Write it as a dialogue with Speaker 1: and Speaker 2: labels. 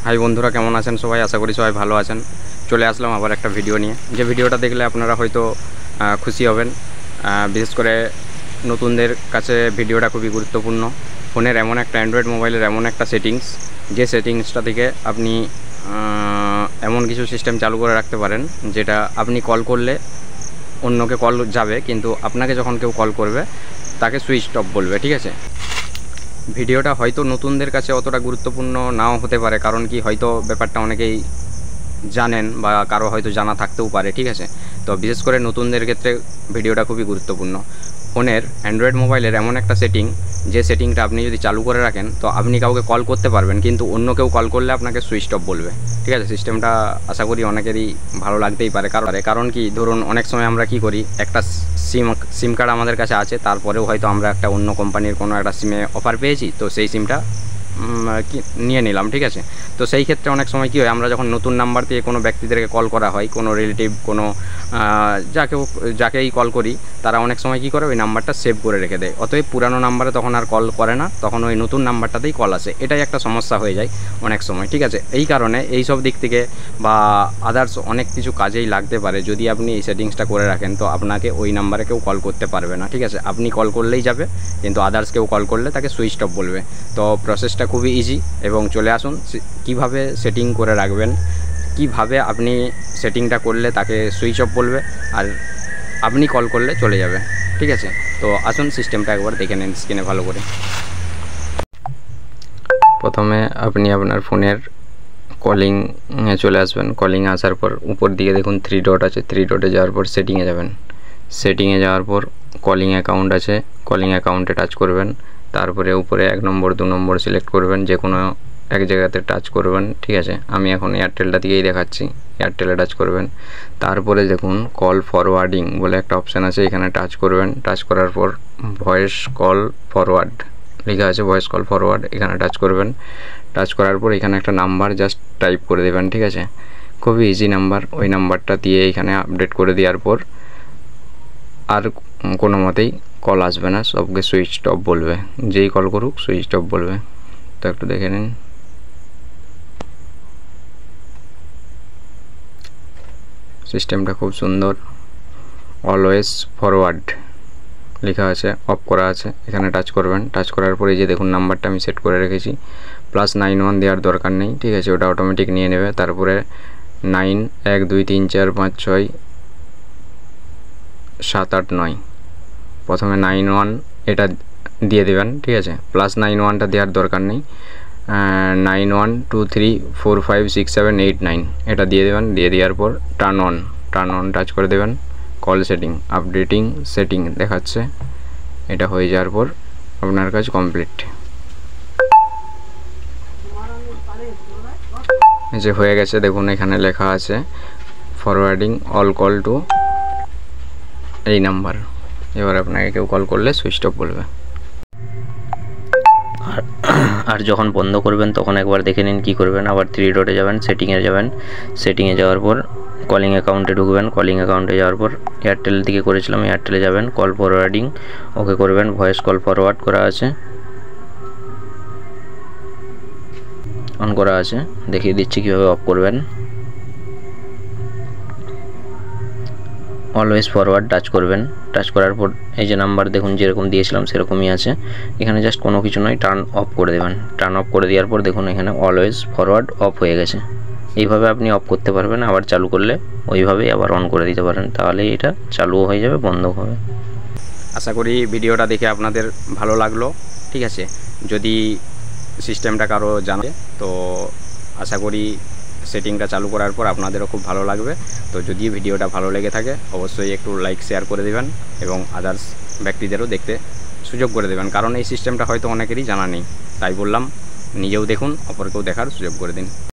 Speaker 1: High বন্ধুরা, কেমন আছেন সবাই? আশা করি সবাই ভালো আছেন। চলে আসলাম আবার একটা ভিডিও নিয়ে। যে ভিডিওটা দেখলে আপনারা হয়তো খুশি হবেন। বিশেষ করে নতুনদের কাছে ভিডিওটা খুবই গুরুত্বপূর্ণ। ফোনের এমন একটা অ্যান্ড্রয়েড মোবাইলের এমন একটা সেটিংস, যে সেটিংসটা থেকে আপনি এমন কিছু সিস্টেম চালু করে রাখতে পারেন যেটা আপনি কল করলে অন্যকে কল যাবে, কিন্তু আপনাকে যখন কেউ কল করবে তাকে সুইচ অফ বলবে। ঠিক আছে, ভিডিওটা হয়তো নতুনদের কাছে অতটা গুরুত্বপূর্ণ নাও হতে পারে, কারণ কি হয়তো ব্যাপারটা অনেকেই জানেন বা কারো হয়তো জানা থাকতেও পারে। ঠিক আছে, তো বিশেষ করে নতুনদের ক্ষেত্রে ভিডিওটা খুবই গুরুত্বপূর্ণ। ফোনের অ্যান্ড্রয়েড মোবাইলের এমন একটা সেটিং, যে সেটিংটা আপনি যদি চালু করে রাখেন তো আপনি কাউকে কল করতে পারবেন, কিন্তু অন্য কেউ কল করলে আপনাকে সুইচ অফ বলবে। ঠিক আছে, সিস্টেমটা আশা করি অনেকেরই ভালো লাগতেই পারে। কারণ কি, ধরুন অনেক সময় আমরা কি করি, একটা সিম কার্ড আমাদের কাছে আছে, তারপরেও হয়তো আমরা একটা অন্য কোম্পানির কোনো একটা সিমে অফার পেয়েছি, তো সেই সিমটা নিয়ে নিলাম। ঠিক আছে, তো সেই ক্ষেত্রে অনেক সময় কী হয়, আমরা যখন নতুন নাম্বার দিয়ে কোনো ব্যক্তিদেরকে কল করা হয়, কোনো রিলেটিভ, কোনো যাকেই কল করি, তারা অনেক সময় কী করে ওই নাম্বারটা সেভ করে রেখে দেয়। অতএব পুরানো নাম্বারে তখন আর কল করে না, তখন ওই নতুন নাম্বারটাতেই কল আসে। এটাই একটা সমস্যা হয়ে যায় অনেক সময়। ঠিক আছে, এই কারণে এই সব দিক থেকে বা আদার্স অনেক কিছু কাজেই লাগতে পারে। যদি আপনি এই সেটিংসটা করে রাখেন তো আপনাকে ওই নাম্বারে কেউ কল করতে পারবে না। ঠিক আছে, আপনি কল করলেই যাবে, কিন্তু আদার্স কেউ কল করলে তাকে সুইচ অফ বলবে। তো প্রসেসটা খুবই ইজি, এবং চলে আসুন কিভাবে সেটিং করে রাখবেন, কিভাবে আপনি সেটিংটা করলে তাকে সুইচ অফ বলবে আর আপনি কল করলে চলে যাবে। ঠিক আছে, তো আসুন সিস্টেমটা একবার দেখে নিন স্ক্রিনে ভালো করে। প্রথমে আপনি আপনার ফোনের কলিংয়ে চলে আসবেন। কলিংয়ে আসার পর উপর দিকে দেখুন 3 ডট আছে, 3 ডটে যাওয়ার পর সেটিংয়ে যাবেন। সেটিংয়ে যাওয়ার পর কলিং অ্যাকাউন্ট আছে, কলিং অ্যাকাউন্টে টাচ করবেন। তারপরে উপরে 1 নম্বর 2 নম্বর সিলেক্ট করবেন, যে কোনো এক জায়গাতে টাচ করবেন। ঠিক আছে, আমি এখন এয়ারটেলটা দিকেই দেখাচ্ছি, এয়ারটেলে টাচ করবেন। তারপরে দেখুন কল ফরওয়ার্ডিং বলে একটা অপশান আছে, এখানে টাচ করবেন। টাচ করার পর ভয়েস কল ফরওয়ার্ড লেখা আছে, ভয়েস কল ফরওয়ার্ড, এখানে টাচ করবেন। টাচ করার পর এখানে একটা নাম্বার জাস্ট টাইপ করে দেবেন। ঠিক আছে, খুবই ইজি নাম্বার, ওই নাম্বারটা দিয়ে এখানে আপডেট করে দেওয়ার পর আর কোনো মতেই কল আসবে না, সবকে সুইচ অফ বলবে। যেই কল করুক সুইচ অফ বলবে। তো একটু দেখে নিন। সিস্টেমটা খুব সুন্দর। অলওয়েজ ফরওয়ার্ড লেখা আছে, অফ করা আছে, এখানে টাচ করবেন। টাচ করার পরে যে দেখুন নাম্বারটা আমি সেট করে রেখেছি, +91 দেওয়ার দরকার নেই। ঠিক আছে, ওটা অটোমেটিক নিয়ে নেবে। তারপরে 9 1 2 3 4 5 6 7 8 9, প্রথমে 91 এটা দিয়ে দেবেন। ঠিক আছে, +91টা দেওয়ার দরকার নেই। 9 1 2 3 4 5 6 7 8 9 এটা দিয়ে দেবেন। দিয়ে দেওয়ার পর টার্ন অন টাচ করে দেবেন। কল সেটিং আপডেটিং সেটিং দেখাচ্ছে, এটা হয়ে যাওয়ার পর আপনার কাজ কমপ্লিট। যে হয়ে গেছে দেখুন, এখানে লেখা আছে ফরওয়ার্ডিং অল কল টু এই নাম্বার। এবার আপনাকে কেউ কল করলে সুইচ অফ বলবে। আর যখন বন্ধ করবেন তখন একবার দেখে নিন কী করবেন। আবার 3 ডটে যাবেন, সেটিংয়ে যাবেন। সেটিংয়ে যাওয়ার পর কলিং অ্যাকাউন্টে ঢুকবেন। কলিং অ্যাকাউন্টে যাওয়ার পর এয়ারটেল দিকে করেছিলাম, এয়ারটেলে যাবেন। কল ফরওয়ার্ডিং ওকে করবেন, ভয়েস কল ফরওয়ার্ড করা আছে, অন করা আছে। দেখিয়ে দিচ্ছি কীভাবে অফ করবেন। অলওয়েজ ফরওয়ার্ড টাচ করবেন। টাচ করার পর এই যে নাম্বার দেখুন যেরকম দিয়েছিলাম সেরকমই আছে, এখানে জাস্ট কোনো কিছু নয়, টার্ন অফ করে দেবেন। টার্ন অফ করে দেওয়ার পর দেখুন এখানে অলওয়েজ ফরওয়ার্ড অফ হয়ে গেছে। এইভাবে আপনি অফ করতে পারবেন। আবার চালু করলে ওইভাবেই আবার অন করে দিতে পারেন, তাহলেই এটা চালুও হয়ে যাবে, বন্ধও হবে। আশা করি ভিডিওটা দেখে আপনাদের ভালো লাগলো। ঠিক আছে, যদি সিস্টেমটা কারো জানে তো আশা করি সেটিংটা চালু করার পর আপনাদেরও খুব ভালো লাগবে। তো যদি ভিডিওটা ভালো লেগে থাকে অবশ্যই একটু লাইক শেয়ার করে দেবেন, এবং আদার্স ব্যক্তিদেরও দেখতে সুযোগ করে দেবেন, কারণ এই সিস্টেমটা হয়তো অনেকেরই জানা নেই। তাই বললাম, নিজেও দেখুন, অপরকেও দেখার সুযোগ করে দিন।